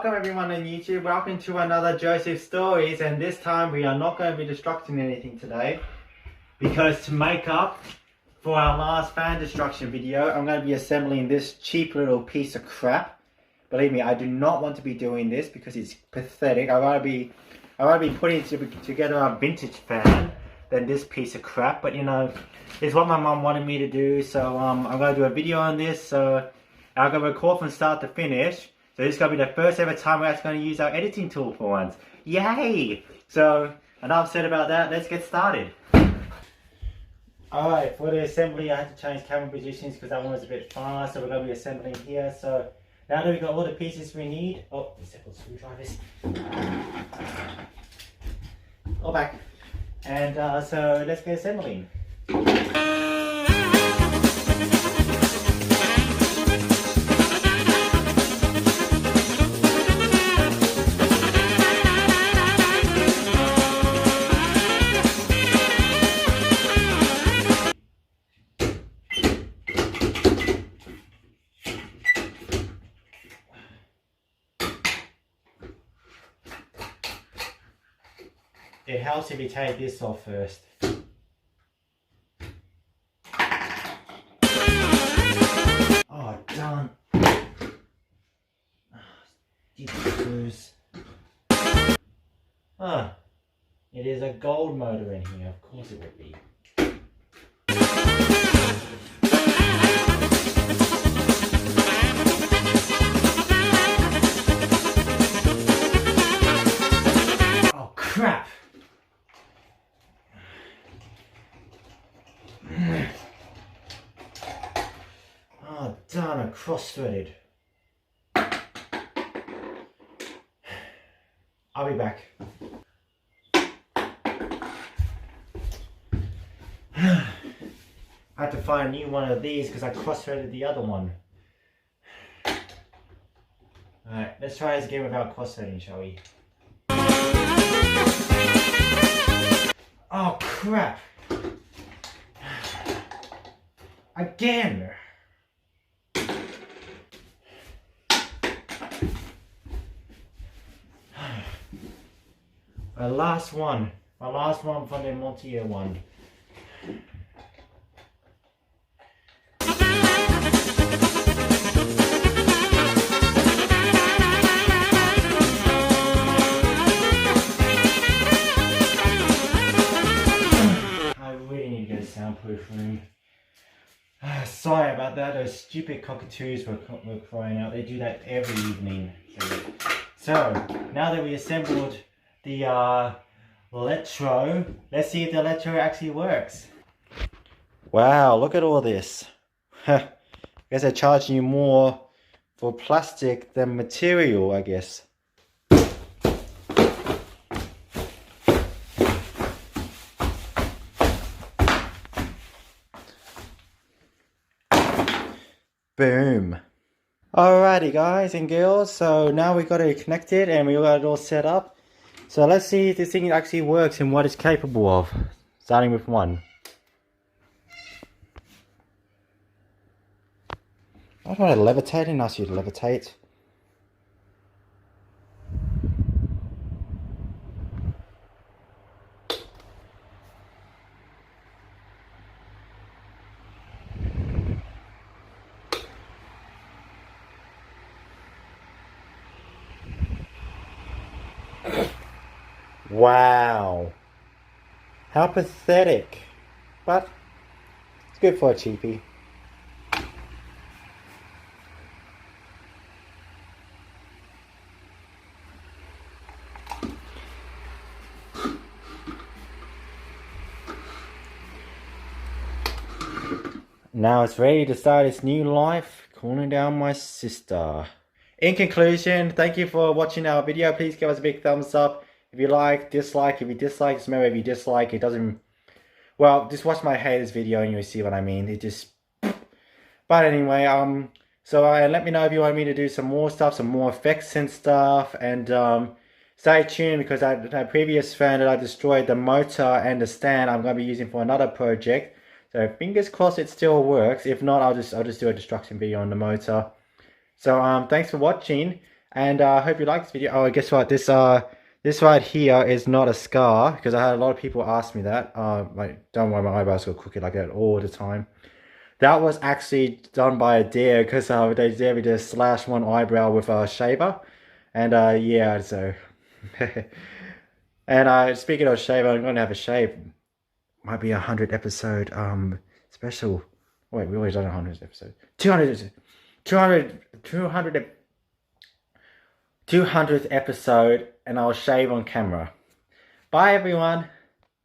welcome everyone on YouTube. Welcome to another Joseph Stories, and this time we are not going to be destructing anything today, because to make up for our last fan destruction video, I'm going to be assembling this cheap little piece of crap. Believe me, I do not want to be doing this because it's pathetic. I'd rather be putting together a vintage fan than this piece of crap. But you know, it's what my mum wanted me to do, so I'm going to do a video on this. So I'm going to record from start to finish. So this is going to be the first ever time we're actually going to use our editing tool for once. Yay! So enough said about that, let's get started. Alright, for the assembly I had to change camera positions because that one was a bit far, so we're going to be assembling here. So now that we've got all the pieces we need, oh, several screwdrivers. All back. And so let's get assembling. It helps if you take this off first. Oh, darn. Screws. Ah, it is a gold motor in here. Of course it would be. Oh, crap. Oh darn, I cross-threaded. I'll be back. I had to find a new one of these because I cross-threaded the other one. Alright, let's try this again without cross-threading, shall we? Oh crap! Again! My last one from the multi-year one. I really need to get a soundproof room. Sorry about that, those stupid cockatoos were crying out. They do that every evening. So, now that we assembled the Lectro, let's see if the Lectro actually works. Wow, look at all this. I guess they're charging you more for plastic than material, I guess. Boom. Alrighty guys and girls, so now we got it connected and we got it all set up. So let's see if this thing actually works and what it's capable of. Starting with one. I don't want to levitate, I didn't ask you to levitate. Wow, how pathetic, but it's good for a cheapie. Now it's ready to start its new life, cooling down my sister. In conclusion, thank you for watching our video. Please give us a big thumbs up. If you like, dislike. If you dislike, just remember if you dislike, it doesn't... Well, just watch my haters video and you'll see what I mean. It just... But anyway, so let me know if you want me to do some more stuff, some more effects and stuff. And stay tuned because that previous fan that I destroyed, the motor and the stand, I'm going to be using for another project. So fingers crossed it still works. If not, I'll just do a destruction video on the motor. So thanks for watching. And I hope you like this video. Oh, guess what? This right here is not a scar, because I had a lot of people ask me that. Like, don't worry, my eyebrows go crooked like that all the time. That was actually done by a deer, because they dared me to slash one eyebrow with a shaver. And yeah, so. And speaking of shaver, I'm gonna have a shave. Might be 100 episode special. Wait, we always done 100 episode. 200th episode, and I'll shave on camera. Bye everyone.